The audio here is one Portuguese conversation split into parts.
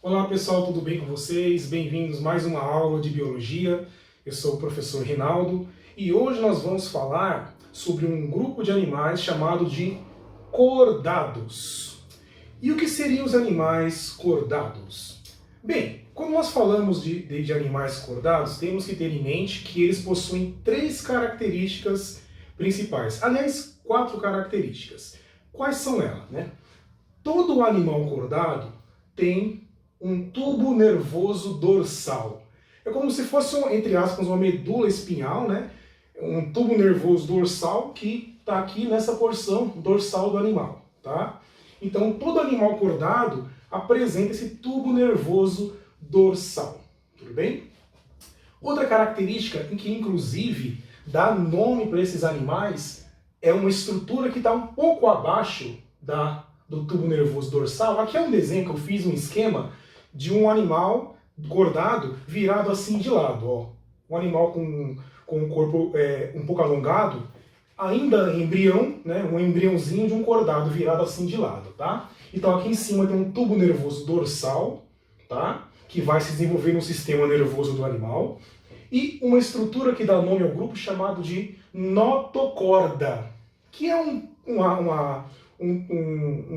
Olá pessoal, tudo bem com vocês? Bem-vindos a mais uma aula de Biologia. Eu sou o professor Rinaldo e hoje nós vamos falar sobre um grupo de animais chamado de cordados. E o que seriam os animais cordados? Bem, quando nós falamos de animais cordados, temos que ter em mente que eles possuem três características principais. Aliás, quatro características. Quais são elas, né? Todo animal cordado tem um tubo nervoso dorsal. É como se fosse, entre aspas, uma medula espinhal, né? Um tubo nervoso dorsal que está aqui nessa porção dorsal do animal, tá? Então, todo animal cordado apresenta esse tubo nervoso dorsal, tudo bem? Outra característica em que, inclusive, dá nome para esses animais é uma estrutura que está um pouco abaixo do tubo nervoso dorsal. Aqui é um desenho que eu fiz, um esquema de um animal cordado virado assim de lado. Ó. Um animal com o corpo um pouco alongado, ainda embrião, né, um embriãozinho de um cordado virado assim de lado. Tá? Então aqui em cima tem um tubo nervoso dorsal, tá? Que vai se desenvolver no sistema nervoso do animal, e uma estrutura que dá nome ao grupo chamado de notocorda, que é um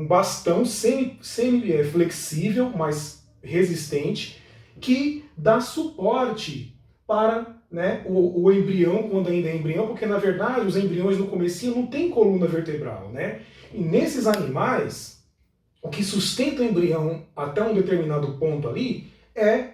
bastão semi-flexível, mas resistente, que dá suporte para, né, o embrião, quando ainda é embrião, porque na verdade os embriões no comecinho não têm coluna vertebral, né? E nesses animais, o que sustenta o embrião até um determinado ponto ali é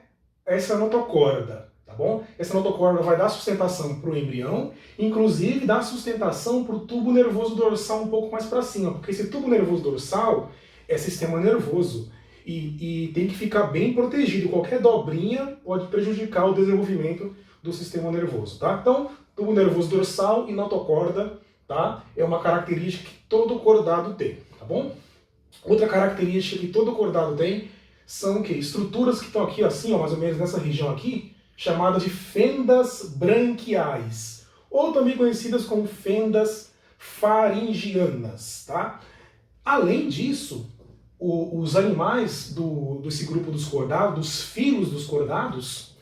essa notocorda, tá bom? Essa notocorda vai dar sustentação para o embrião, inclusive dá sustentação para o tubo nervoso dorsal um pouco mais para cima, porque esse tubo nervoso dorsal é sistema nervoso e tem que ficar bem protegido. Qualquer dobrinha pode prejudicar o desenvolvimento do sistema nervoso, tá? Então, tubo nervoso dorsal e notocorda, tá? É uma característica que todo cordado tem, tá bom? Outra característica que todo cordado tem são o quê? Estruturas que estão aqui, assim, ó, mais ou menos nessa região aqui, chamadas de fendas branquiais, ou também conhecidas como fendas faringianas, tá? Além disso, os animais desse grupo dos cordados, dos filhos dos cordados,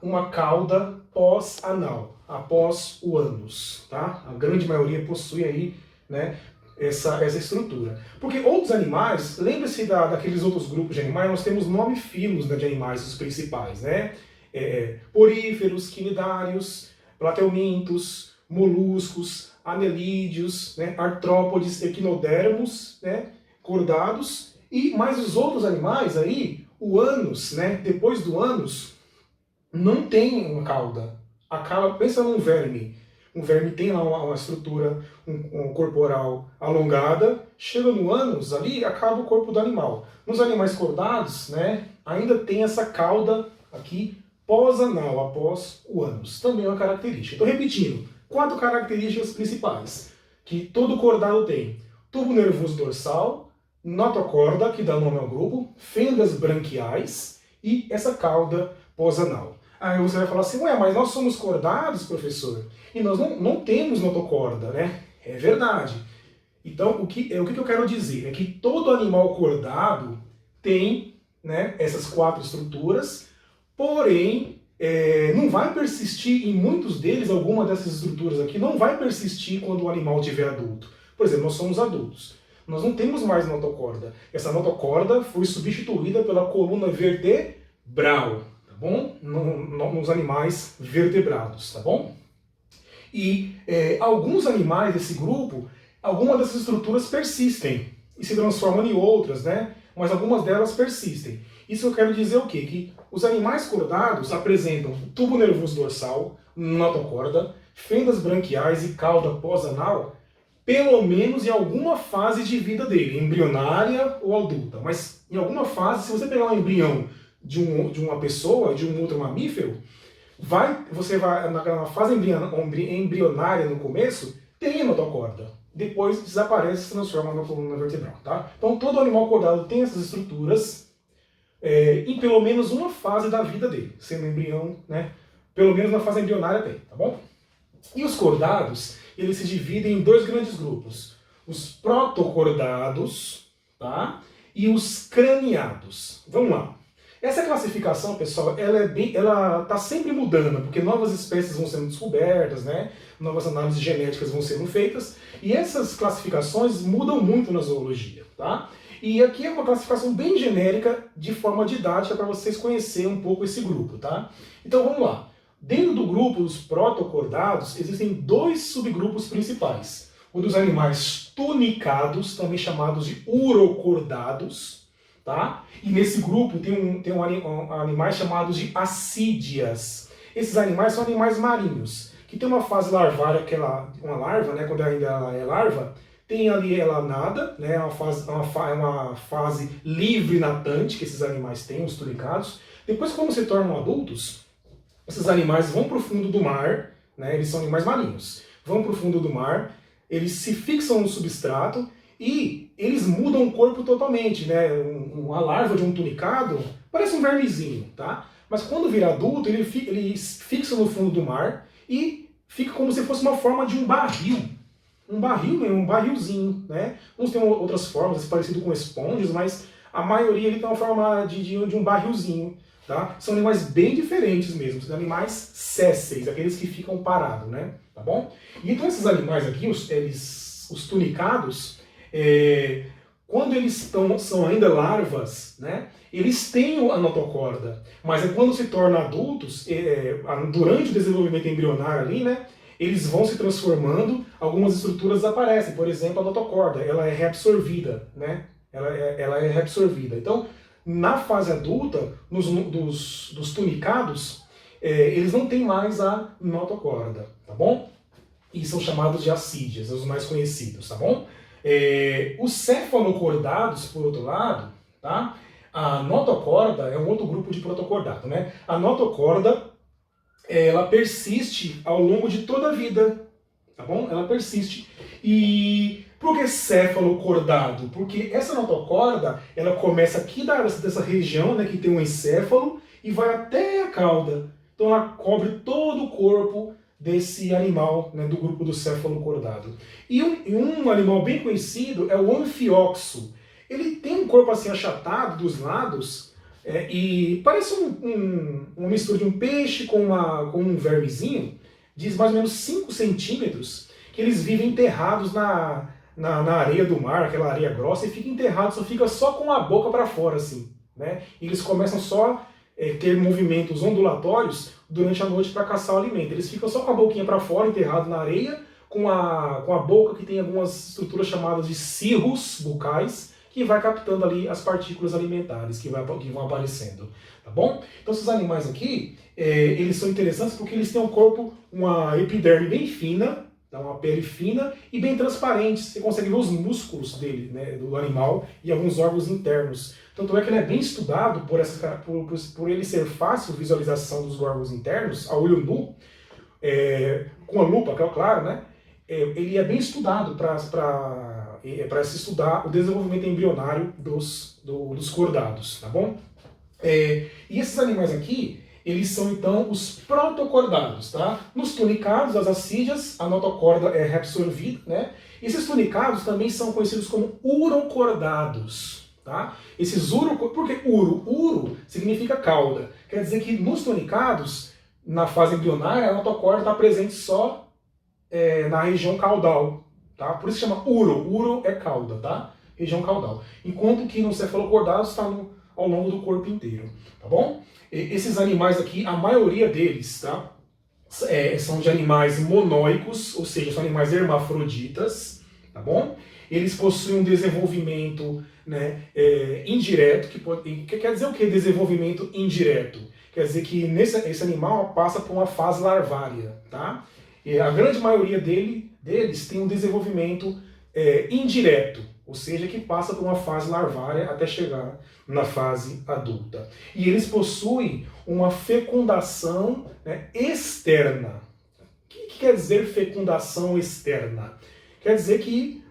uma cauda pós-anal, após o ânus, tá? A grande maioria possui aí, né, essa estrutura. Porque outros animais, lembre-se daqueles outros grupos de animais, nós temos 9 filos, né, de animais, os principais, né? Poríferos, quinidários, platelmintos, moluscos, anelídeos, né, artrópodes, equinodermos, né, cordados, e mais os outros animais aí, o ânus, né, depois do ânus, não tem uma cauda. A cauda, pensa num verme. Um verme tem lá uma estrutura corporal alongada, chega no ânus, ali acaba o corpo do animal. Nos animais cordados, né, ainda tem essa cauda aqui pós-anal, após o ânus. Também é uma característica. Estou repetindo, 4 características principais que todo cordado tem. Tubo nervoso dorsal, notocorda, que dá nome ao grupo, fendas branquiais e essa cauda pós-anal. Aí você vai falar assim, ué, mas nós somos cordados, professor, e nós não temos notocorda, né? É verdade. Então, o que eu quero dizer é que todo animal cordado tem, né, essas 4 estruturas, porém, não vai persistir em muitos deles, alguma dessas estruturas aqui, não vai persistir quando o animal estiver adulto. Por exemplo, nós somos adultos. Nós não temos mais notocorda. Essa notocorda foi substituída pela coluna vertebral, tá bom? Nos animais vertebrados, tá bom? E alguns animais desse grupo, algumas dessas estruturas persistem e se transformam em outras, né? Mas algumas delas persistem. Isso eu quero dizer o quê? Que os animais cordados apresentam tubo nervoso dorsal, notocorda, fendas branquiais e cauda pós-anal, pelo menos em alguma fase de vida dele, embrionária ou adulta. Mas em alguma fase, se você pegar um embrião de uma pessoa, de um outro mamífero, você vai na fase embrionária no começo, tem a notocorda. Depois desaparece e se transforma na coluna vertebral. Tá? Então todo animal cordado tem essas estruturas em pelo menos uma fase da vida dele, sendo embrião, né? Pelo menos na fase embrionária tem, tá bom? E os cordados, eles se dividem em 2 grandes grupos. Os protocordados, tá? e os craniados. Vamos lá. Essa classificação, pessoal, ela está sempre mudando, porque novas espécies vão sendo descobertas, né? Novas análises genéticas vão sendo feitas, e essas classificações mudam muito na zoologia, tá? E aqui é uma classificação bem genérica, de forma didática, para vocês conhecerem um pouco esse grupo, tá? Então vamos lá. Dentro do grupo dos protocordados, existem dois subgrupos principais. O dos animais tunicados, também chamados de urocordados, tá? E nesse grupo tem animais chamados de assídeas. Esses animais são animais marinhos, que tem uma fase larvária, uma larva, né, quando ainda ela é larva, tem ali ela nada, né, é uma fase livre natante que esses animais têm, os tunicados. Depois, quando se tornam adultos, esses animais vão para o fundo do mar, né, eles são animais marinhos, vão para o fundo do mar, eles se fixam no substrato e eles mudam o corpo totalmente, né? Uma larva de um tunicado parece um vermezinho, tá? Mas quando vira adulto, ele fixa no fundo do mar e fica como se fosse uma forma de um barril. Um barril, um barrilzinho, né? Uns têm outras formas, parecido com esponjas, mas a maioria ele tem uma forma de um barrilzinho, tá? São animais bem diferentes mesmo, são animais sésseis, aqueles que ficam parados, né? Tá bom? E então esses animais aqui, os tunicados, quando eles são ainda larvas, né, eles têm a notocorda, mas quando se tornam adultos, durante o desenvolvimento embrionário ali, né, eles vão se transformando, algumas estruturas desaparecem, por exemplo, a notocorda, ela é reabsorvida, né, ela é reabsorvida. Então, na fase adulta, dos tunicados, eles não têm mais a notocorda, tá bom? E são chamados de assídeas, os mais conhecidos, tá bom? Os cefalocordados, por outro lado, tá? A notocorda é um outro grupo de protocordado, né? A notocorda, ela persiste ao longo de toda a vida, tá bom? Ela persiste. E por que cefalocordado? Porque essa notocorda, ela começa aqui dessa região, né, que tem um encéfalo, e vai até a cauda. Então ela cobre todo o corpo desse animal, né, do grupo do cefalocordado. E um animal bem conhecido é o anfioxo. Ele tem um corpo assim achatado dos lados, e parece uma mistura de um peixe com um vermezinho, de mais ou menos 5 centímetros, que eles vivem enterrados na areia do mar, aquela areia grossa, e fica enterrado, fica só com a boca para fora, assim, né? E eles começam só ter movimentos ondulatórios durante a noite para caçar o alimento. Eles ficam só com a boquinha para fora, enterrado na areia, com a boca que tem algumas estruturas chamadas de cirros bucais, que vai captando ali as partículas alimentares que vão aparecendo, tá bom? Então esses animais aqui, eles são interessantes porque eles têm um corpo, uma epiderme bem fina, tá? Uma pele fina e bem transparente. Você consegue ver os músculos dele, né, do animal, e alguns órgãos internos. Tanto é que ele é bem estudado por ele ser fácil visualização dos órgãos internos, a olho nu, com a lupa, claro, né? Ele é bem estudado para se estudar o desenvolvimento embrionário dos cordados, tá bom? E esses animais aqui, eles são então os protocordados, tá? Nos tunicados, as assídeas, a notocorda é reabsorvida, né? Esses tunicados também são conhecidos como urocordados, tá? Por que uro? Uro significa cauda. Quer dizer que nos tunicados, na fase embrionária, a notocorda está presente só na região caudal, tá? Por isso chama uro. Uro é cauda, tá? Região caudal. Enquanto que nos cefalocordados está ao longo do corpo inteiro, tá bom? Esses animais aqui, a maioria deles, tá? São de animais monóicos, ou seja, são animais hermafroditas, tá bom? Eles possuem um desenvolvimento, né, indireto, que quer dizer o que desenvolvimento indireto? Quer dizer que esse animal passa por uma fase larvária, tá? E a grande maioria deles tem um desenvolvimento indireto, ou seja, que passa por uma fase larvária até chegar na fase adulta. E eles possuem uma fecundação, né, externa. O que quer dizer fecundação externa? Quer dizer que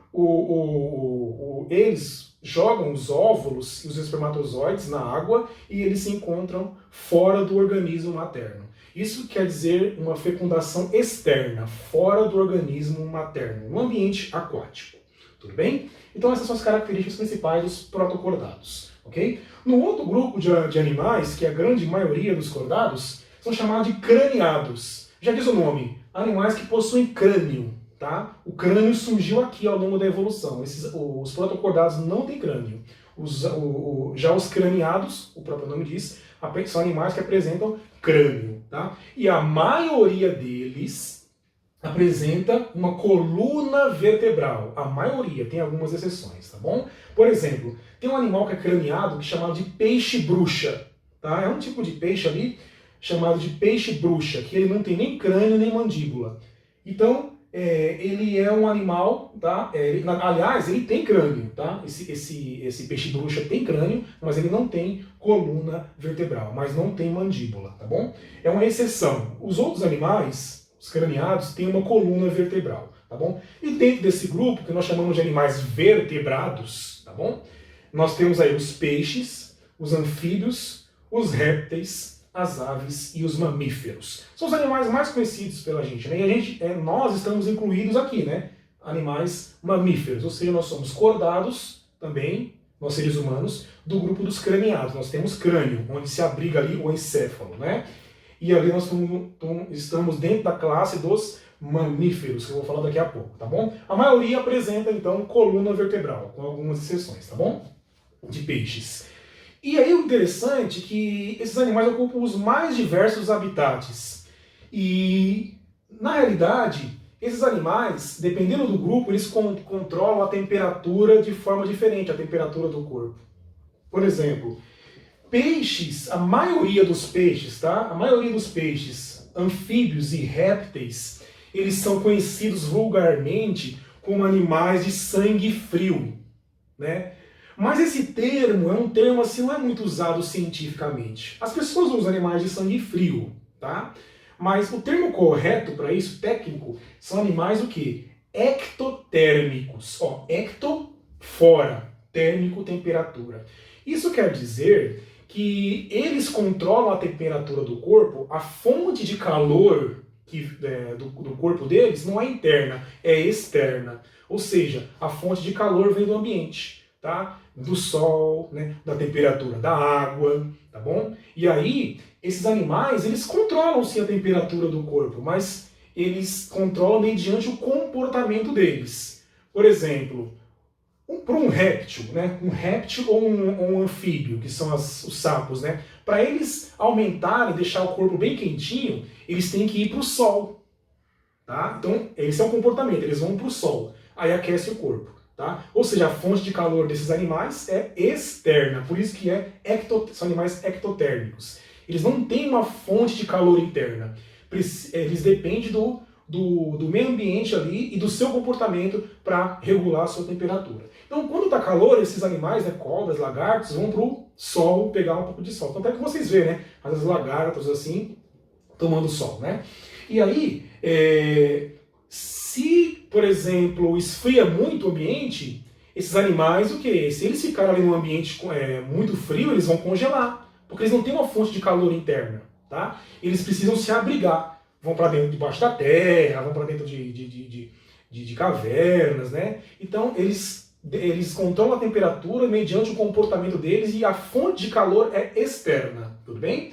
eles jogam os óvulos e os espermatozoides na água e eles se encontram fora do organismo materno. Isso quer dizer uma fecundação externa, fora do organismo materno, no ambiente aquático. tudo bem? Então essas são as características principais dos protocordados, ok? No outro grupo de animais, que é a grande maioria dos cordados, são chamados de craniados. Já diz o nome, animais que possuem crânio, tá? O crânio surgiu aqui ao longo da evolução. Os protocordados não têm crânio. Já os craniados, o próprio nome diz, são animais que apresentam crânio, tá? E a maioria deles apresenta uma coluna vertebral. A maioria, tem algumas exceções, tá bom? Por exemplo, tem um animal que é craniado que é chamado de peixe-bruxa, tá? É um tipo de peixe ali chamado de peixe-bruxa, que ele não tem nem crânio nem mandíbula. Então, ele é um animal, tá? Aliás, ele tem crânio, tá? Esse peixe-bruxa tem crânio, mas ele não tem coluna vertebral, mas não tem mandíbula, tá bom? É uma exceção. Os outros animais, os craniados, têm uma coluna vertebral, tá bom? E dentro desse grupo, que nós chamamos de animais vertebrados, tá bom? Nós temos aí os peixes, os anfíbios, os répteis, as aves e os mamíferos. São os animais mais conhecidos pela gente, né? E nós estamos incluídos aqui, né? Animais mamíferos, ou seja, nós somos cordados também, nós seres humanos, do grupo dos craniados. Nós temos crânio, onde se abriga ali o encéfalo, né? E ali nós estamos dentro da classe dos mamíferos, que eu vou falar daqui a pouco, tá bom? A maioria apresenta, então, coluna vertebral, com algumas exceções, tá bom? De peixes. E aí o interessante é que esses animais ocupam os mais diversos habitats. E, na realidade, esses animais, dependendo do grupo, eles controlam a temperatura de forma diferente, a temperatura do corpo. Por exemplo, peixes, a maioria dos peixes, tá? A maioria dos peixes, anfíbios e répteis, eles são conhecidos vulgarmente como animais de sangue frio, né? Mas esse termo é um termo assim, não é muito usado cientificamente. As pessoas usam animais de sangue frio, tá? Mas o termo correto para isso, técnico, são animais o quê? Ectotérmicos. Ó, ecto, fora, térmico, temperatura. Isso quer dizer que eles controlam a temperatura do corpo, a fonte de calor do corpo deles não é interna, é externa. Ou seja, a fonte de calor vem do ambiente. Tá? Do sol, né? Da temperatura da água, tá bom? E aí, esses animais, eles controlam sim a temperatura do corpo, mas eles controlam mediante o comportamento deles. Por exemplo, para um réptil, né? Um réptil ou um anfíbio, que são os sapos, né? Para eles aumentarem, deixar o corpo bem quentinho, eles têm que ir para o sol, tá? Então, esse é o comportamento, eles vão para o sol, aí aquece o corpo. Tá? Ou seja, a fonte de calor desses animais é externa, por isso que são animais ectotérmicos. Eles não têm uma fonte de calor interna, eles dependem do meio ambiente ali e do seu comportamento para regular a sua temperatura. Então, quando está calor, esses animais, né, cobras, lagartos, vão para o sol pegar um pouco de sol. Então, até que vocês veem, né, as lagartas assim, tomando sol. Né? E aí, se, por exemplo, esfria muito o ambiente, esses animais, o quê? Se eles ficarem ali num ambiente muito frio, eles vão congelar, porque eles não têm uma fonte de calor interna, tá? Eles precisam se abrigar, vão para dentro, debaixo da terra, vão para dentro de cavernas, né? Então, eles controlam a temperatura mediante o comportamento deles e a fonte de calor é externa, tudo bem?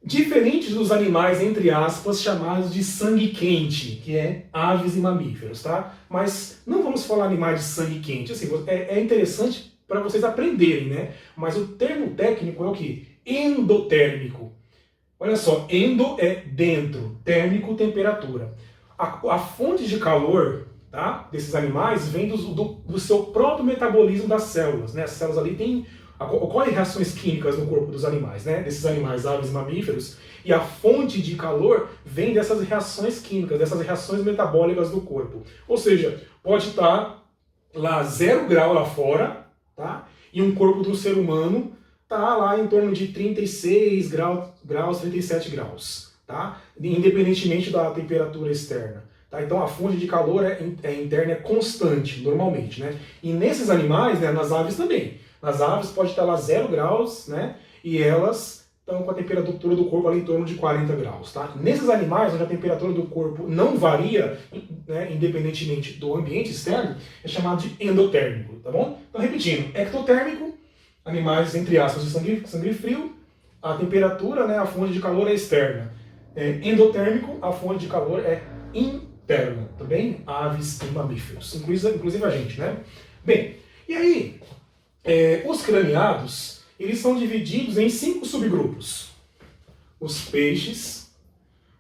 Diferente dos animais, entre aspas, chamados de sangue quente, que é aves e mamíferos, tá? Mas não vamos falar animais de sangue quente, assim, é interessante para vocês aprenderem, né? Mas o termo técnico é o quê? Endotérmico. Olha só, endo é dentro, térmico, temperatura. A fonte de calor, tá, desses animais vem do seu próprio metabolismo das células, né? As células ali ocorrem reações químicas no corpo dos animais, né? Desses animais, aves e mamíferos, e a fonte de calor vem dessas reações químicas, dessas reações metabólicas do corpo. Ou seja, pode estar lá 0 grau lá fora, tá? E um corpo do ser humano está lá em torno de 36 graus, 37 graus, tá? Independentemente da temperatura externa. Tá? Então a fonte de calor interna é constante, normalmente, né? E nesses animais, né, nas aves também. Nas aves pode estar lá 0 graus, né? E elas estão com a temperatura do corpo ali em torno de 40 graus. Tá? Nesses animais, onde a temperatura do corpo não varia, né, independentemente do ambiente externo, é chamado de endotérmico. Tá bom? Então, repetindo, ectotérmico, animais, entre aspas, de sangue frio, a temperatura, né, a fonte de calor é externa. Endotérmico, a fonte de calor é interna, tá bem? Aves e mamíferos, inclusive a gente, né? Bem, e aí, os craniados, eles são divididos em 5 subgrupos. Os peixes,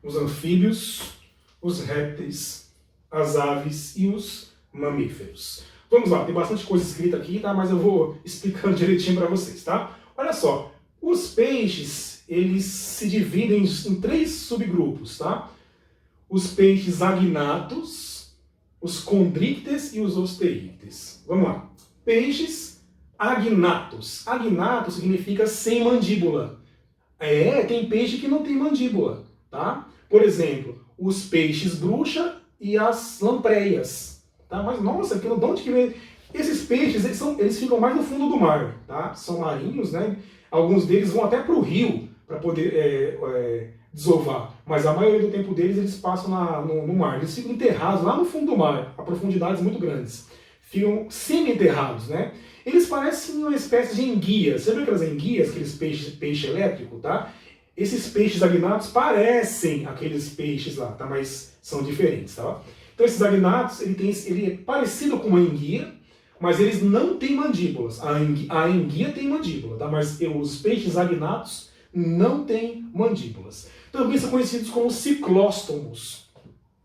os anfíbios, os répteis, as aves e os mamíferos. Vamos lá, tem bastante coisa escrita aqui, tá? Mas eu vou explicando direitinho para vocês, tá? Olha só, os peixes, eles se dividem em 3 subgrupos, tá? Os peixes agnatos, os condrictes e os osteíctes. Vamos lá. Peixes agnatos. Agnato significa sem mandíbula. Tem peixe que não tem mandíbula, tá? Por exemplo, os peixes bruxa e as lampreias, tá? Mas, nossa, de onde que vem? Esses peixes, eles ficam mais no fundo do mar, tá? São marinhos, né? Alguns deles vão até para o rio para poder desovar, mas a maioria do tempo deles eles passam no mar. Eles ficam enterrados lá no fundo do mar, a profundidades muito grandes. Ficam semi-enterrados, né? Eles parecem uma espécie de enguia. Você viu aquelas enguias, aqueles peixe elétrico, tá? Esses peixes agnatos parecem aqueles peixes lá, tá? Mas são diferentes, tá? Então esses agnatos, ele é parecido com uma enguia, mas eles não têm mandíbulas. A enguia tem mandíbula, tá? Mas os peixes agnatos não têm mandíbulas. Também são conhecidos como ciclóstomos,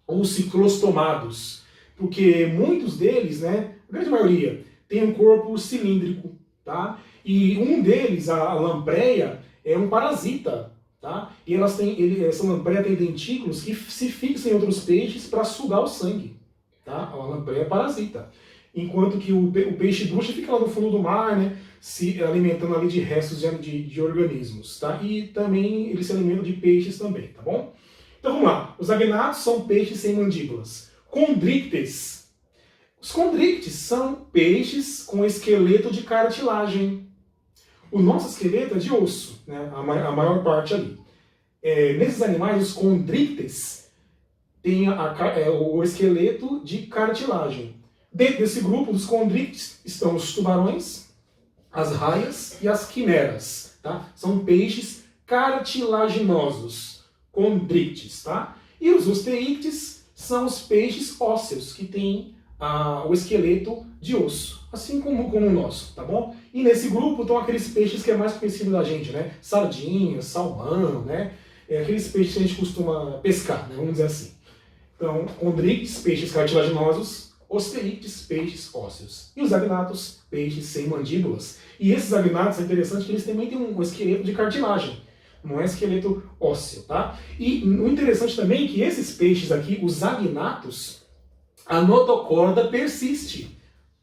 ou ciclostomados, porque muitos deles, né, a grande maioria, tem um corpo cilíndrico, tá? E um deles, a lampreia, é um parasita, tá? E essa lampreia tem dentículos que se fixam em outros peixes para sugar o sangue, tá? A lampreia é parasita. Enquanto que o peixe bruxa fica lá no fundo do mar, né, se alimentando ali de restos de organismos, tá? E também eles se alimentam de peixes também, tá bom? Então vamos lá. Os agnatos são peixes sem mandíbulas. Condrictes. Os condrictes são peixes com esqueleto de cartilagem. O nosso esqueleto é de osso, né? A maior parte ali. Nesses animais, os condrictes têm o esqueleto de cartilagem. Dentro desse grupo dos condrictes estão os tubarões, as raias e as quimeras, tá? São peixes cartilaginosos, condrictes, tá? E os osteíctes são os peixes ósseos, que têm o esqueleto de osso, assim como o nosso, tá bom? E nesse grupo estão aqueles peixes que é mais conhecido da gente, né? Sardinha, salmão, né? Aqueles peixes que a gente costuma pescar, né? Vamos dizer assim. Então, condrictes, peixes cartilaginosos, osteíctes, peixes ósseos. E os agnatos, peixes sem mandíbulas. E esses agnatos, é interessante que eles também têm um esqueleto de cartilagem. Não é esqueleto ósseo, tá? E o interessante também é que esses peixes aqui, os agnatos, a notocorda persiste,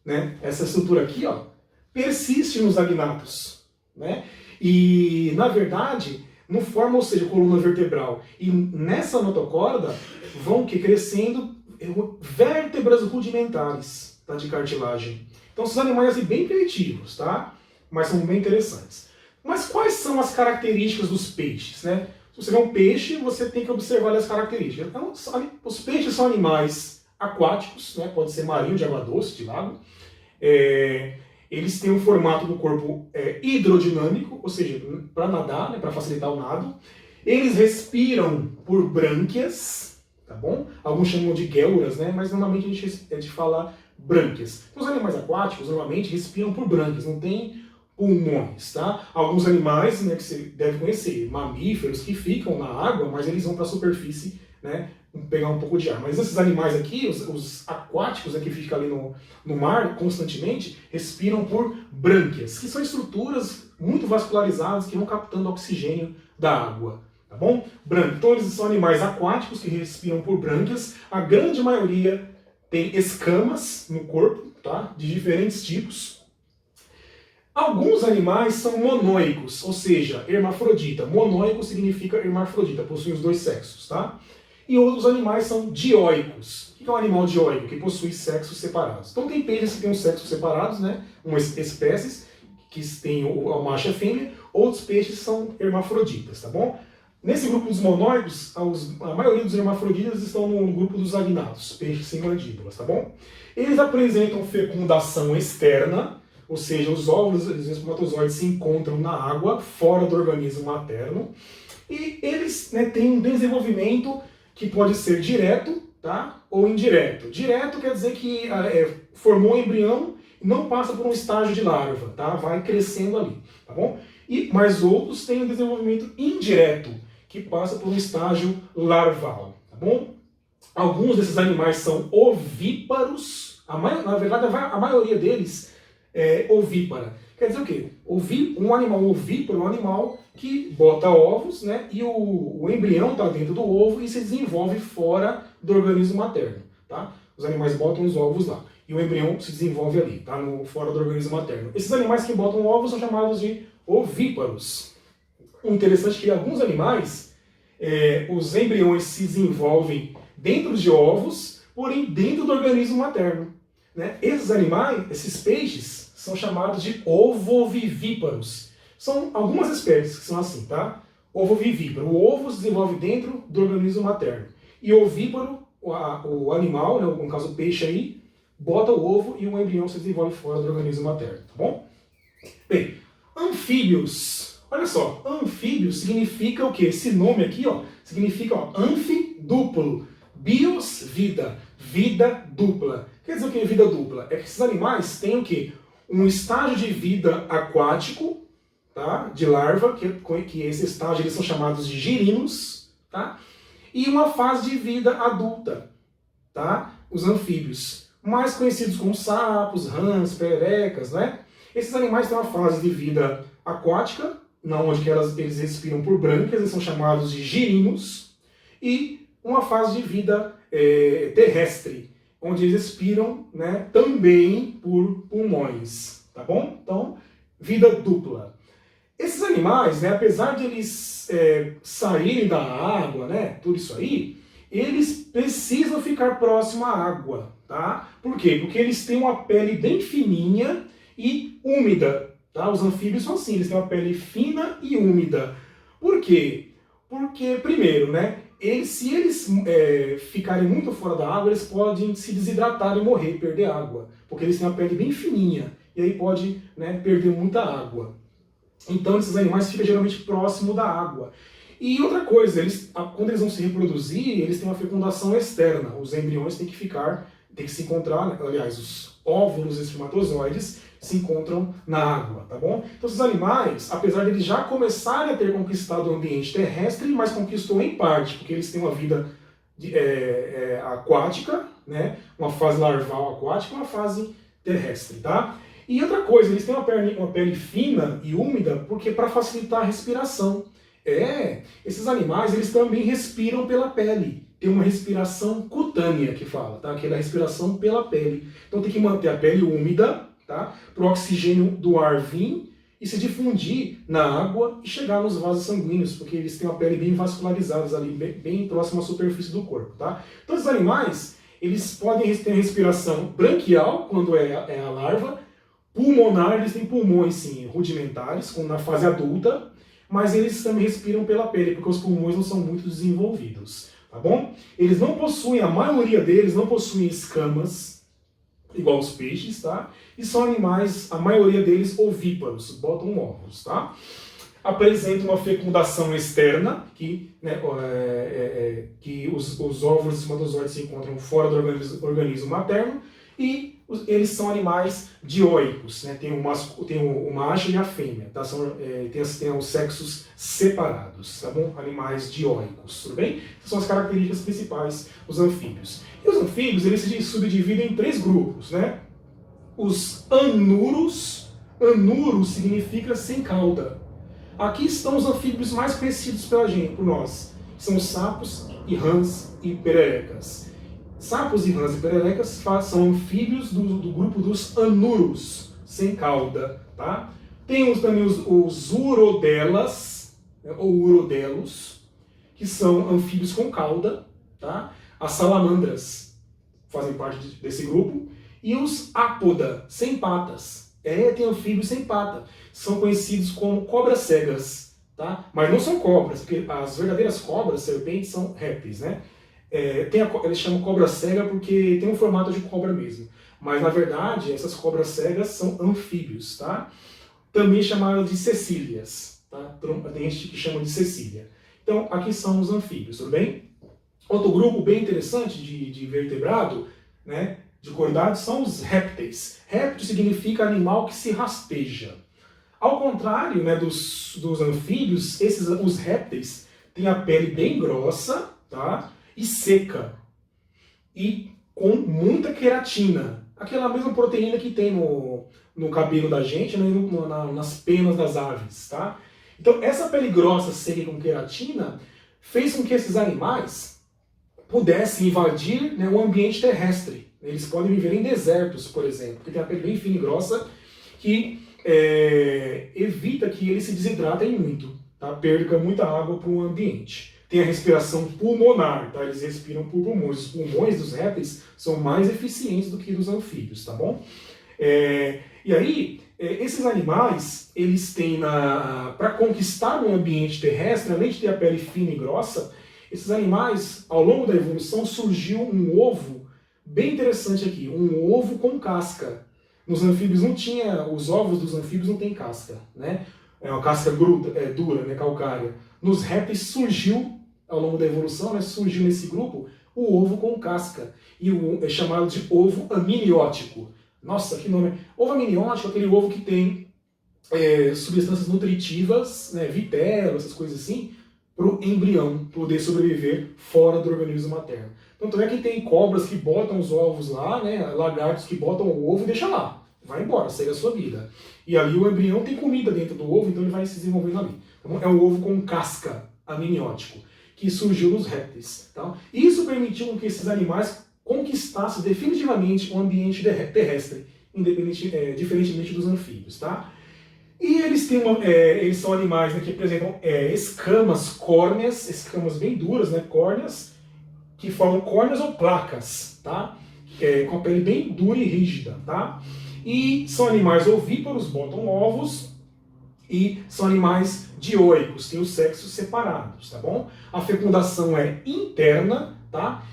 né? Essa estrutura aqui, ó, persiste nos agnatos, né? E, na verdade, não forma, ou seja, coluna vertebral. E nessa notocorda vão crescendo vértebras rudimentares, tá, de cartilagem. Então são animais assim, bem primitivos, tá? Mas são bem interessantes. Mas quais são as características dos peixes, né? Se você vê um peixe, você tem que observar as características. Então, os peixes são animais aquáticos, né? Pode ser marinho, de água doce, de lago. Eles têm um formato do corpo hidrodinâmico, ou seja, para nadar, né? Para facilitar o nado. Eles respiram por brânquias, tá bom? Alguns chamam de guelras, né? Mas normalmente a gente fala brânquias. Os animais aquáticos normalmente respiram por brânquias, não tem pulmões, tá? Alguns animais, né, que você deve conhecer, mamíferos que ficam na água, mas eles vão para a superfície, né, pegar um pouco de ar. Mas esses animais aqui, os aquáticos, que ficam ali no mar constantemente, respiram por brânquias, que são estruturas muito vascularizadas que vão captando oxigênio da água. Tá bom? Então eles são animais aquáticos que respiram por brânquias. A grande maioria tem escamas no corpo, tá? De diferentes tipos. Alguns animais são monóicos, ou seja, hermafrodita. Monóico significa hermafrodita, possui os dois sexos, tá? E outros animais são dioicos. O que é um animal dioico? Que possui sexos separados. Então tem peixes que têm os sexos separados, né? Umas espécies que tem o macho e a fêmea, outros peixes são hermafroditas, tá bom? Nesse grupo dos monóidos, a maioria dos hermafroditas estão no grupo dos agnatos, peixes sem mandíbulas, tá bom? Eles apresentam fecundação externa, ou seja, os óvulos e os espermatozoides se encontram na água, fora do organismo materno, e eles, né, têm um desenvolvimento que pode ser direto, tá, ou indireto. Direto quer dizer que formou um embrião e não passa por um estágio de larva, tá? Vai crescendo ali, tá bom? Mas outros têm um desenvolvimento indireto, que passa por um estágio larval, tá bom? Alguns desses animais são ovíparos, na verdade a maioria deles é ovípara. Quer dizer o quê? Um animal ovíparo é um animal que bota ovos, né? E o embrião está dentro do ovo e se desenvolve fora do organismo materno, tá? Os animais botam os ovos lá e o embrião se desenvolve ali, tá? Fora do organismo materno. Esses animais que botam ovos são chamados de ovíparos. O interessante é que alguns animais, os embriões se desenvolvem dentro de ovos, porém dentro do organismo materno, né? Esses animais, esses peixes, são chamados de ovovivíparos. São algumas espécies que são assim, tá? Ovovivíparo. O ovo se desenvolve dentro do organismo materno. E ovíparo, o animal, né, no caso o peixe aí, bota o ovo e o embrião se desenvolve fora do organismo materno, tá bom? Bem, anfíbios. Olha só, anfíbios significa o quê? Esse nome aqui, ó, significa anfi duplo. Bios, vida. Vida dupla. Quer dizer o que é vida dupla? É que esses animais têm o quê? Um estágio de vida aquático, tá? De larva, que esse estágio eles são chamados de girinos, tá? E uma fase de vida adulta, tá? Os anfíbios, mais conhecidos como sapos, rãs, pererecas, né? Esses animais têm uma fase de vida aquática, onde eles respiram por brânquias, eles são chamados de girinos, e uma fase de vida terrestre, onde eles respiram, né, também por pulmões, tá bom? Então, vida dupla. Esses animais, né, apesar de eles saírem da água, né, tudo isso aí, eles precisam ficar próximo à água, tá? Por quê? Porque eles têm uma pele bem fininha e úmida, tá? Os anfíbios são assim, eles têm uma pele fina e úmida. Por quê? Porque, primeiro, né, se eles ficarem muito fora da água, eles podem se desidratar e morrer, perder água, porque eles têm uma pele bem fininha, e aí pode, né, perder muita água. Então esses animais ficam geralmente próximo da água. E outra coisa, quando eles vão se reproduzir, eles têm uma fecundação externa. Os embriões têm que se encontrar, né, aliás, os óvulos e espermatozoides se encontram na água, tá bom? Então esses animais, apesar de eles já começarem a ter conquistado o ambiente terrestre, mas conquistou em parte, porque eles têm uma vida aquática, né? Uma fase larval aquática, uma fase terrestre, tá? E outra coisa, eles têm uma pele fina e úmida porque para facilitar a respiração. Esses animais, eles também respiram pela pele. Tem uma respiração cutânea que fala, tá? Aquela respiração pela pele. Então tem que manter a pele úmida, tá? Para o oxigênio do ar vir e se difundir na água e chegar nos vasos sanguíneos, porque eles têm a pele bem vascularizados ali, bem próximo à superfície do corpo, tá? Então esses animais, eles podem ter respiração branquial, quando é a larva, pulmonar, eles têm pulmões, sim, rudimentares, como na fase adulta, mas eles também respiram pela pele, porque os pulmões não são muito desenvolvidos, tá bom? Eles não possuem, a maioria deles não possuem escamas, igual os peixes, tá? E são animais, a maioria deles, ovíparos, botam ovos, tá? Apresentam uma fecundação externa, que os óvulos e espermatozoides se encontram fora do organismo materno, e eles são animais dioicos, né? Tem o macho e a fêmea, tá? Tem os sexos separados, tá bom? Animais dioicos, tudo bem? Essas são as características principais dos anfíbios. E os anfíbios, eles se subdividem em 3 grupos, né? Os anuros, anuro significa sem cauda. Aqui estão os anfíbios mais conhecidos por nós, são os sapos e rãs e pererecas. Sapos e rãs e pererecas são anfíbios do grupo dos anuros, sem cauda, tá? Tem também os urodelas, né, ou urodelos, que são anfíbios com cauda, tá? As salamandras fazem parte desse grupo, e os apoda, sem patas, Tem anfíbios sem pata. São conhecidos como cobras cegas, tá? Mas não são cobras, porque as verdadeiras cobras, serpentes, são répteis, né? Eles chamam cobra cega porque tem um formato de cobra mesmo. Mas, na verdade, essas cobras cegas são anfíbios, tá? Também chamadas de cecílias, tá? Tem gente que chama de cecília. Então, aqui são os anfíbios, tudo bem? Outro grupo bem interessante de vertebrado, né, de coridádeos, são os répteis. Réptil significa animal que se rasteja. Ao contrário, né, dos anfíbios, os répteis têm a pele bem grossa, tá, e seca. E com muita queratina. Aquela mesma proteína que tem no cabelo da gente, né, nas penas das aves. Tá? Então, essa pele grossa, seca com queratina, fez com que esses animais pudessem invadir, né, o ambiente terrestre. Eles podem viver em desertos, por exemplo, porque tem a pele bem fina e grossa que evita que eles se desidratem muito, tá? Perca muita água para o ambiente. Tem a respiração pulmonar, tá? Eles respiram por pulmões. Os pulmões dos répteis são mais eficientes do que dos anfíbios, tá bom? E aí, esses animais, eles têm, para conquistar o ambiente terrestre, além de ter a pele fina e grossa, esses animais, ao longo da evolução, surgiu um ovo bem interessante aqui, um ovo com casca. Nos anfíbios não tinha, os ovos dos anfíbios não tem casca, né? É uma casca dura, né, calcária. Nos répteis surgiu, ao longo da evolução, né, surgiu nesse grupo o ovo com casca. E é chamado de ovo amniótico. Nossa, que nome! Ovo amniótico é aquele ovo que tem substâncias nutritivas, né, vitelo, essas coisas assim, para o embrião poder sobreviver fora do organismo materno. Tanto é que tem cobras que botam os ovos lá, né, lagartos que botam o ovo e deixam lá. Vai embora, segue a sua vida. E ali o embrião tem comida dentro do ovo, então ele vai se desenvolvendo ali. Então, é um ovo com casca amniótico, que surgiu nos répteis. Tá? Isso permitiu que esses animais conquistassem definitivamente o ambiente terrestre, diferentemente dos anfíbios. Tá? E eles são animais, né, que apresentam escamas córneas, escamas bem duras, né, córneas, que formam córneas ou placas, tá? Com a pele bem dura e rígida. Tá? E são animais ovíparos, botam ovos, e são animais dioicos, têm os sexos separados, tá bom? A fecundação é interna, tá?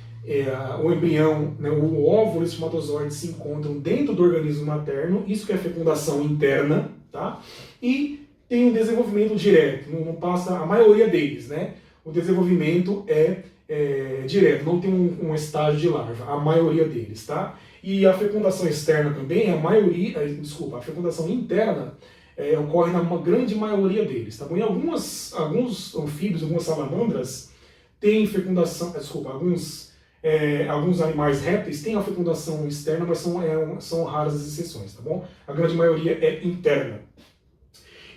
O embrião, né, o óvulo e o espermatozoide se encontram dentro do organismo materno, isso que é fecundação interna, tá? E tem um desenvolvimento direto, não passa a maioria deles, né? O desenvolvimento é direto, não tem um estágio de larva, a maioria deles, tá? E a fecundação externa também, a fecundação interna ocorre na grande maioria deles, tá bom? E alguns anfíbios, algumas salamandras têm fecundação, alguns animais répteis têm a fecundação externa, mas são raras as exceções, tá bom? A grande maioria é interna.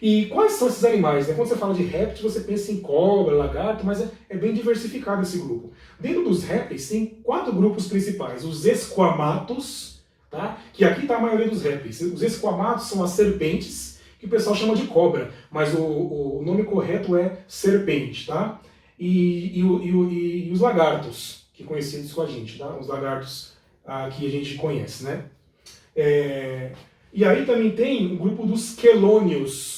E quais são esses animais? Né? Quando você fala de répteis, você pensa em cobra, lagarto, mas é bem diversificado esse grupo. Dentro dos répteis, tem 4 grupos principais. Os esquamatos, tá? Que aqui está a maioria dos répteis. Os esquamatos são as serpentes, que o pessoal chama de cobra, mas o nome correto é serpente, tá? E os lagartos, que conhecidos com a gente, tá? Os lagartos que a gente conhece, né? E aí também tem o grupo dos quelônios.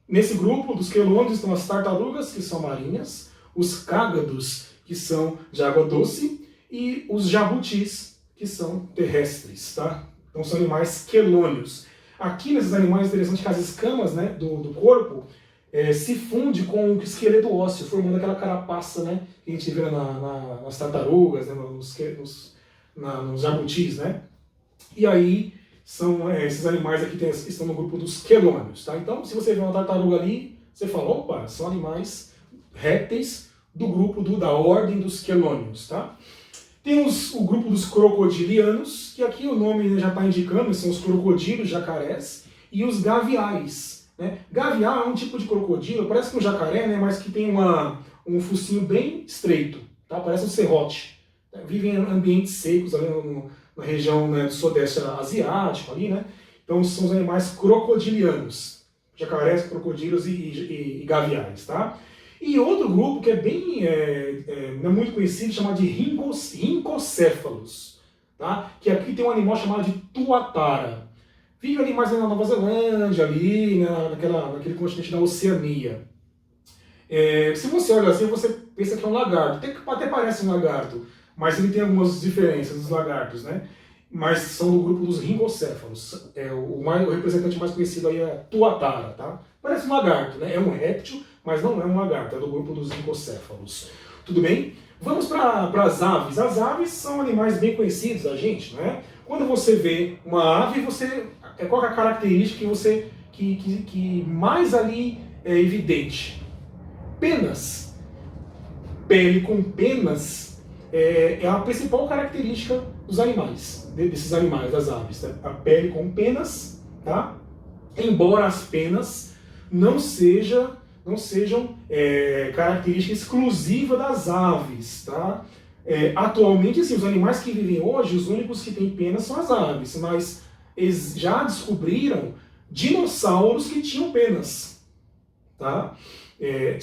Nesse grupo dos quelônios estão as tartarugas, que são marinhas, os cágados, que são de água doce, e os jabutis, que são terrestres, tá? Então são animais quelônios. Aqui nesses animais é interessante que as escamas, né, do corpo se funde com o esqueleto ósseo, formando aquela carapaça, né, que a gente vê nas tartarugas, né, nos jabutis, né? E aí são esses animais aqui estão no grupo dos quelônios, tá? Então, se você vê uma tartaruga ali, você fala, opa, são animais répteis do grupo da ordem dos quelônios, tá? Temos o grupo dos crocodilianos, que aqui o nome já está indicando, são os crocodilos, jacarés, e os gaviais, né? Gavial é um tipo de crocodilo, parece que um jacaré, né, mas que tem um focinho bem estreito, tá? Parece um serrote. Vivem em ambientes secos, ali na região, né, do sudeste asiático, ali, né? Então são os animais crocodilianos, jacarés, crocodilos e gaviais, tá? E outro grupo que é bem, não é muito conhecido, chamado de rincocéfalos, tá? Que aqui tem um animal chamado de tuatara. Vive ali mais na Nova Zelândia, ali naquele continente da Oceania. Se você olha assim, você pensa que é um lagarto. Até parece um lagarto, mas ele tem algumas diferenças dos lagartos, né? Mas são do grupo dos ringocéfalos. O representante mais conhecido aí é a tuatara, tá? Parece um lagarto, né? É um réptil, mas não é um lagarto, é do grupo dos ringocéfalos. Tudo bem? Vamos para as aves. As aves são animais bem conhecidos da gente, né? Quando você vê uma ave, qual é a característica que mais ali é evidente? Penas. Pele com penas é a principal característica dos animais, desses animais, das aves. Tá? A pele com penas, tá? Embora as penas não sejam característica exclusiva das aves, tá? Atualmente, assim, os animais que vivem hoje, os únicos que têm penas são as aves, mas eles já descobriram dinossauros que tinham penas, tá?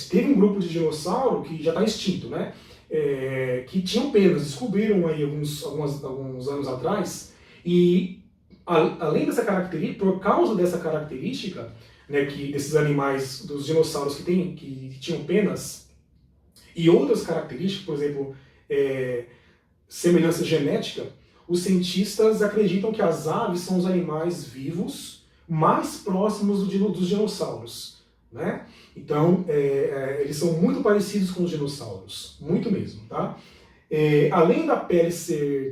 Teve um grupo de dinossauro que já está extinto, né? Que tinham penas, descobriram aí alguns anos atrás, e além dessa característica, por causa dessa característica, né, desses animais, dos dinossauros que tinham penas, e outras características, por exemplo, semelhança genética, os cientistas acreditam que as aves são os animais vivos mais próximos dos dinossauros, né? Então, eles são muito parecidos com os dinossauros, muito mesmo, tá? Além da pele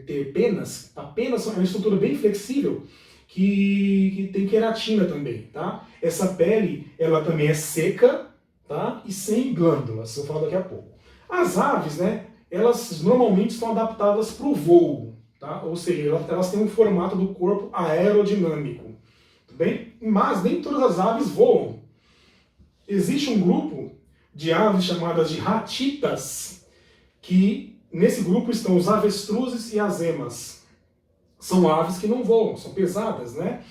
ter penas, a penas é uma estrutura bem flexível que tem queratina também, tá? Essa pele, ela também é seca, tá? E sem glândulas, eu vou falar daqui a pouco. As aves, né? Elas normalmente estão adaptadas para o voo, tá? Ou seja, elas têm um formato do corpo aerodinâmico, tudo bem? Mas nem todas as aves voam. Existe um grupo de aves chamadas de ratitas, que nesse grupo estão os avestruzes e as emas. São aves que não voam, são pesadas, né?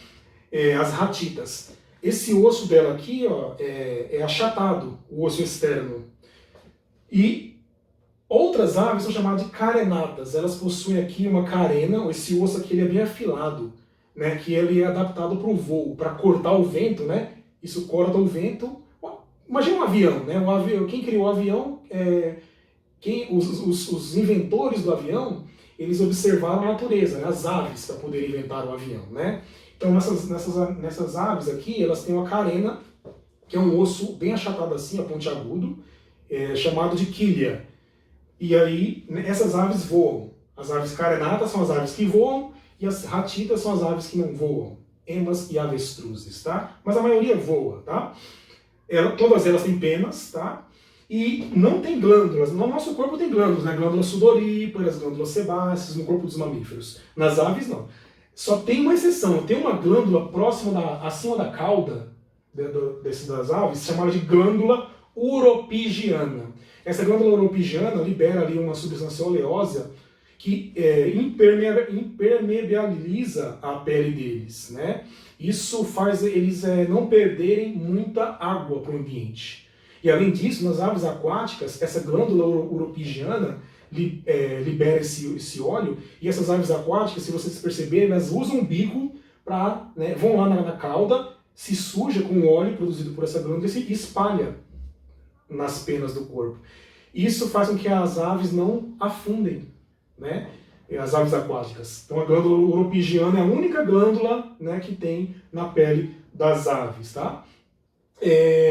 As ratitas. Esse osso dela aqui, ó, é achatado, o osso externo. E outras aves são chamadas de carenatas. Elas possuem aqui uma carena, esse osso aqui ele é bem afilado, né? Que ele é adaptado para o voo, para cortar o vento, né? Isso corta o vento. Imagina um avião, né? Quem criou o avião, os inventores do avião, eles observaram a natureza, né? As aves, para poder inventar o avião, né? Então nessas aves aqui, elas têm uma carena, que é um osso bem achatado assim, pontiagudo, chamado de quilha. E aí, essas aves voam. As aves carenatas são as aves que voam, e as ratitas são as aves que não voam. Emas e avestruzes, tá? Mas a maioria voa, tá? Todas elas têm penas, tá? E não tem glândulas. No nosso corpo tem glândulas, né? Glândulas sudoríparas, glândulas sebáceas, no corpo dos mamíferos. Nas aves, não. Só tem uma exceção. Tem uma glândula acima da cauda das aves, chamada de glândula uropigiana. Essa glândula uropigiana libera ali uma substância oleosa que impermeabiliza a pele deles, né? Isso faz eles não perderem muita água para o ambiente. E além disso, nas aves aquáticas, essa glândula uropigiana libera esse óleo, e essas aves aquáticas, se vocês perceberem, elas usam o bico para, né, vão lá na cauda, se suja com o óleo produzido por essa glândula e se espalha nas penas do corpo. Isso faz com que as aves não afundem, né? As aves aquáticas. Então a glândula uropigiana é a única glândula, né, que tem na pele das aves, tá?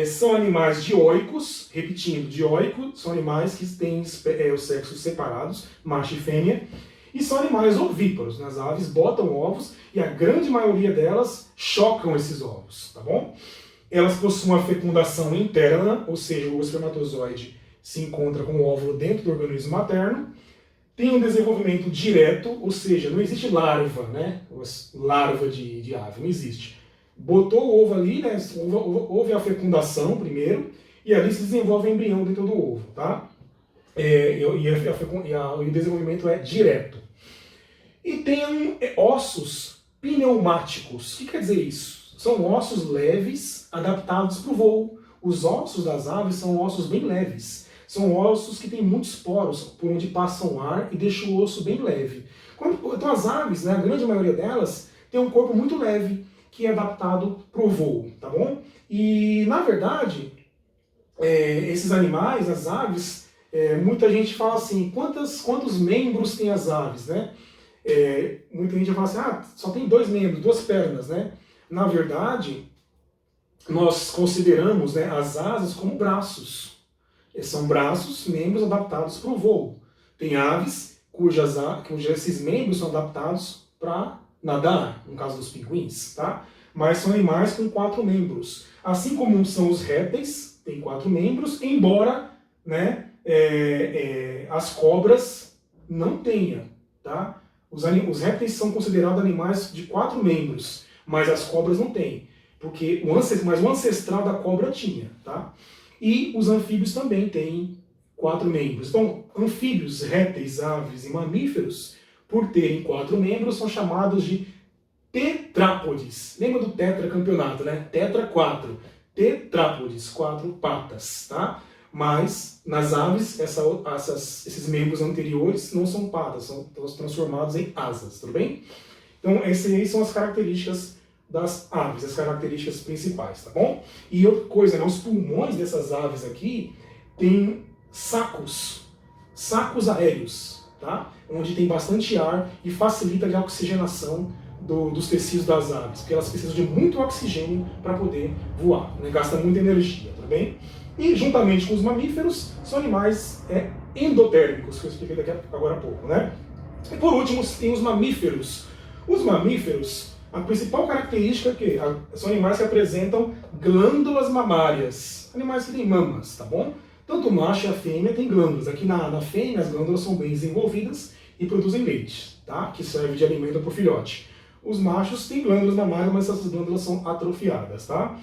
São animais dioicos, repetindo, dioico são animais que têm os sexos separados, macho e fêmea, e são animais ovíparos, né? As aves botam ovos e a grande maioria delas chocam esses ovos, tá bom? Elas possuem uma fecundação interna, ou seja, o espermatozoide se encontra com o óvulo dentro do organismo materno, tem um desenvolvimento direto, ou seja, não existe larva, né? Larva de ave, não existe. Botou o ovo ali, né? Houve a fecundação primeiro, e ali se desenvolve o embrião dentro do ovo, tá? E o desenvolvimento é direto. E tem ossos pneumáticos. O que quer dizer isso? São ossos leves adaptados para o voo. Os ossos das aves são ossos bem leves. São ossos que têm muitos poros, por onde passa o ar e deixa o osso bem leve. Então as aves, né, a grande maioria delas, tem um corpo muito leve. que é adaptado para o voo, tá bom? E, na verdade, esses animais, as aves, muita gente fala assim, quantos membros tem as aves, né? Muita gente fala assim, só tem 2 membros, 2 pernas, né? Na verdade, nós consideramos, né, as asas como braços. São braços, membros adaptados para o voo. Tem aves cujos esses membros são adaptados para nadar, no caso dos pinguins, tá? Mas são animais com 4 membros. Assim como são os répteis, tem 4 membros, embora, né, as cobras não tenham, tá? Os répteis são considerados animais de 4 membros, mas as cobras não têm, porque mas o ancestral da cobra tinha, tá? E os anfíbios também têm 4 membros. Então, anfíbios, répteis, aves e mamíferos, por terem 4 membros, são chamados de tetrápodes. Lembra do tetracampeonato, né? Tetra 4. Tetrápodes, 4 patas, tá? Mas, nas aves, esses membros anteriores não são patas, são transformados em asas, tudo bem? Então, essas aí são as características das aves, as características principais, tá bom? E outra coisa, né? Os pulmões dessas aves aqui têm sacos aéreos, tá? Onde tem bastante ar e facilita a oxigenação dos tecidos das aves, porque elas precisam de muito oxigênio para poder voar, né? Gasta muita energia, tá bem? E juntamente com os mamíferos, são animais endotérmicos, que eu expliquei agora há pouco, né? E por último, tem os mamíferos. Os mamíferos, a principal característica é que são animais que apresentam glândulas mamárias, animais que têm mamas, tá bom? Tanto o macho e a fêmea têm glândulas. Aqui na fêmea as glândulas são bem desenvolvidas e produzem leite, tá? Que serve de alimento para o filhote. Os machos têm glândulas mamárias, mas essas glândulas são atrofiadas, tá?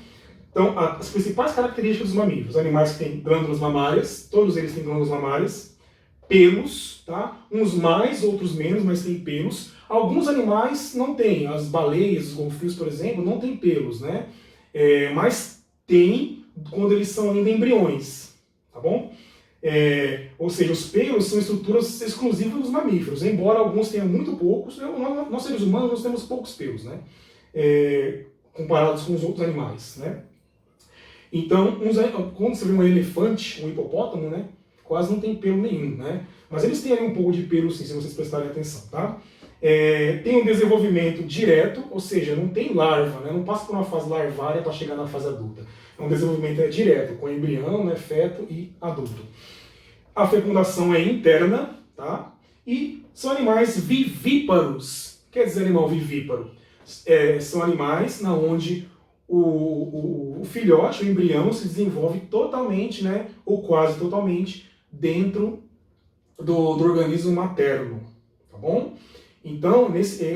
Então, as principais características dos mamíferos, animais que têm glândulas mamárias, todos eles têm glândulas mamárias, pelos, tá? Uns mais, outros menos, mas têm pelos. Alguns animais não têm, as baleias, os golfinhos, por exemplo, não têm pelos, né? Mas têm quando eles são ainda embriões, tá bom? Ou seja, os pelos são estruturas exclusivas dos mamíferos, embora alguns tenham muito poucos, nós seres humanos nós temos poucos pelos, né? Comparados com os outros animais, né? Então, quando você vê um elefante, um hipopótamo, né? Quase não tem pelo nenhum, né? Mas eles têm ali um pouco de pelo sim, se vocês prestarem atenção, tá? Tem um desenvolvimento direto, ou seja, não tem larva, né? Não passa por uma fase larvária para chegar na fase adulta. É um desenvolvimento direto, com embrião, né, feto e adulto. A fecundação é interna, tá? E são animais vivíparos. Quer dizer animal vivíparo? São animais onde o filhote, o embrião, se desenvolve totalmente, né, ou quase totalmente, dentro do organismo materno, tá bom? Então,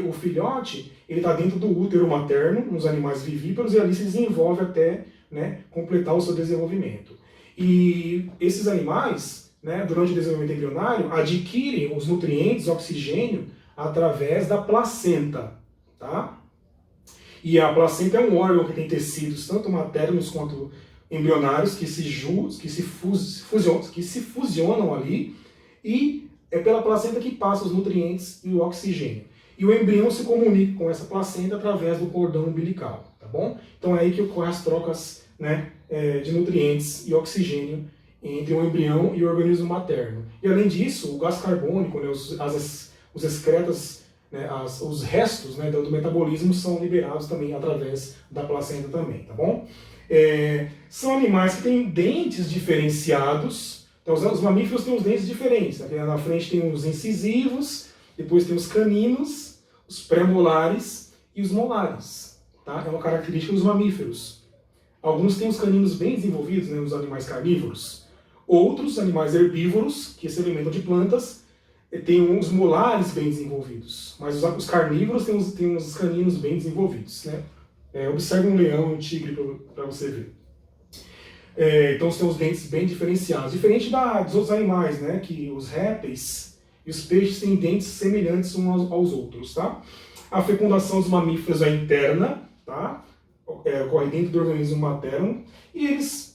o filhote, ele está dentro do útero materno, nos animais vivíparos, e ali se desenvolve até, né, completar o seu desenvolvimento. E esses animais, né, durante o desenvolvimento embrionário, adquirem os nutrientes, oxigênio, através da placenta, tá? E a placenta é um órgão que tem tecidos, tanto maternos quanto embrionários, que se fusionam ali, e é pela placenta que passa os nutrientes e o oxigênio. E o embrião se comunica com essa placenta através do cordão umbilical, tá bom? Então é aí que ocorrem as trocas, né, de nutrientes e oxigênio entre o embrião e o organismo materno. E além disso, o gás carbônico, né, os excretas, né, os restos, né, do metabolismo são liberados também através da placenta também, tá bom? São animais que têm dentes diferenciados. Então, os mamíferos têm os dentes diferentes. Aqui na frente tem os incisivos, depois tem os caninos, os pré-molares e os molares. Tá? É uma característica dos mamíferos. Alguns têm os caninos bem desenvolvidos, né, nos animais carnívoros. Outros, animais herbívoros, que se alimentam de plantas, têm os molares bem desenvolvidos. Mas os carnívoros têm os caninos bem desenvolvidos. Né? Observe um leão, um tigre, para você ver. Então você tem os dentes bem diferenciados. Diferente dos outros animais, né? Que os répteis e os peixes têm dentes semelhantes uns aos outros, tá? A fecundação dos mamíferos é interna, tá? Ocorre dentro do organismo materno. E eles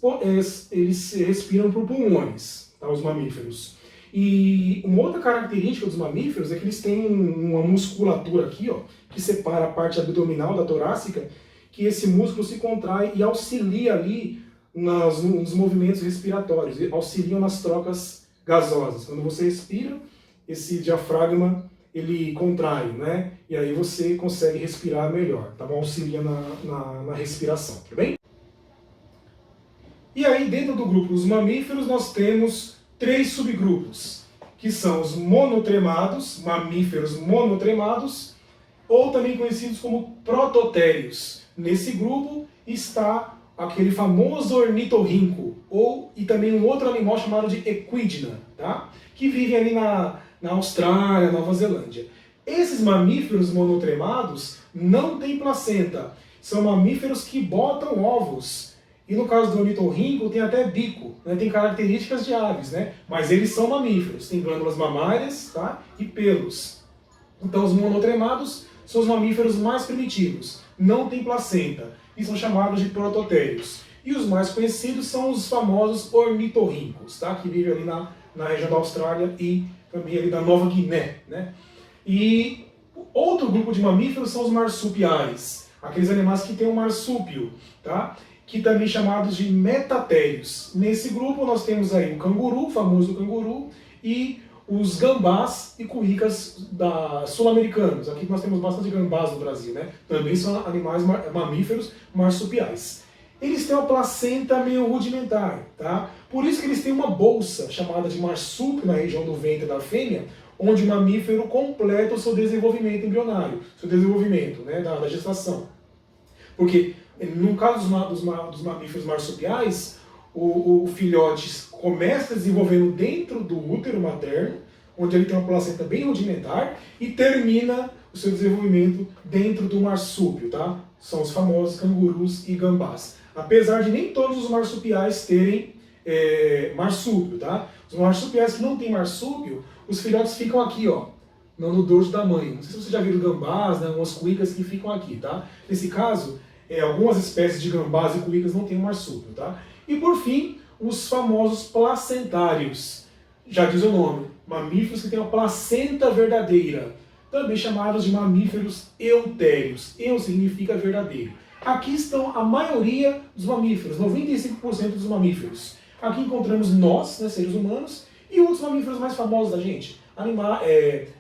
respiram por pulmões, tá? Os mamíferos. E uma outra característica dos mamíferos é que eles têm uma musculatura aqui, ó, que separa a parte abdominal da torácica, que esse músculo se contrai e auxilia ali nos movimentos respiratórios, auxiliam nas trocas gasosas. Quando você respira, esse diafragma ele contrai, né? E aí você consegue respirar melhor, tá bom? Auxilia na respiração, tá bem? E aí, dentro do grupo dos mamíferos, nós temos 3 subgrupos, que são os monotremados, mamíferos monotremados, ou também conhecidos como prototérios. Nesse grupo está aquele famoso ornitorrinco, e também um outro animal chamado de equidna, tá? Que vive ali na Austrália, Nova Zelândia. Esses mamíferos monotremados não têm placenta, são mamíferos que botam ovos. E no caso do ornitorrinco tem até bico, né? Tem características de aves, né? Mas eles são mamíferos, tem glândulas mamárias, tá? E pelos. Então os monotremados são os mamíferos mais primitivos, não tem placenta, e são chamados de prototérios. E os mais conhecidos são os famosos ornitorrincos, tá? Que vivem ali na região da Austrália e também ali da Nova Guiné, né? E outro grupo de mamíferos são os marsupiais, aqueles animais que têm um marsúpio, tá? Que também chamados de metatérios. Nesse grupo nós temos aí o canguru, o famoso canguru, e os gambás e cuícas sul-americanos. Aqui nós temos bastante gambás no Brasil, né? Também são animais mamíferos marsupiais. Eles têm uma placenta meio rudimentar, tá? Por isso que eles têm uma bolsa chamada de marsúpio na região do ventre da fêmea, onde o mamífero completa o seu desenvolvimento embrionário, seu desenvolvimento, né, da gestação. Porque no caso dos mamíferos marsupiais, o filhote começa desenvolvendo dentro do útero materno, onde ele tem uma placenta bem rudimentar, e termina o seu desenvolvimento dentro do marsúpio, tá? São os famosos cangurus e gambás. Apesar de nem todos os marsupiais terem marsúpio, tá? Os marsupiais que não têm marsúpio, os filhotes ficam aqui, ó, no dorso da mãe. Não sei se você já viu gambás, né, algumas cuícas que ficam aqui, tá? Nesse caso, algumas espécies de gambás e cuícas não têm marsúpio, tá? E por fim, os famosos placentários. Já diz o nome, mamíferos que têm uma placenta verdadeira, também chamados de mamíferos eutérios. Eu significa verdadeiro. Aqui estão a maioria dos mamíferos, 95% dos mamíferos. Aqui encontramos nós, né, seres humanos, e outros mamíferos mais famosos da gente.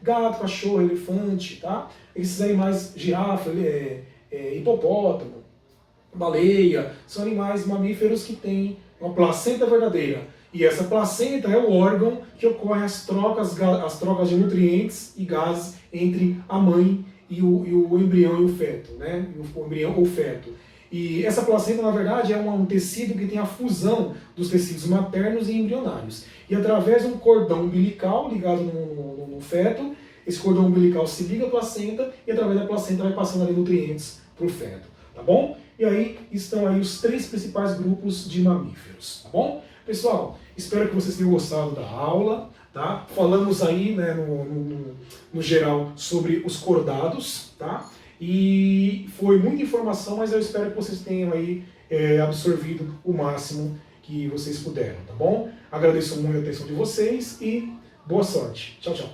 Gato, cachorro, elefante, tá? Esses animais, girafa, hipopótamo, baleia, são animais mamíferos que têm uma placenta verdadeira. E essa placenta é o órgão que ocorre as trocas de nutrientes e gases entre a mãe e o embrião e o feto, né? O embrião ou o feto. E essa placenta, na verdade, é um tecido que tem a fusão dos tecidos maternos e embrionários. E através de um cordão umbilical ligado no feto, esse cordão umbilical se liga à placenta e através da placenta vai passando ali nutrientes para o feto, tá bom? E aí estão aí os 3 principais grupos de mamíferos, tá bom? Pessoal, espero que vocês tenham gostado da aula, tá? Falamos aí, né, no geral, sobre os cordados, tá? E foi muita informação, mas eu espero que vocês tenham aí absorvido o máximo que vocês puderam, tá bom? Agradeço muito a atenção de vocês e boa sorte. Tchau, tchau.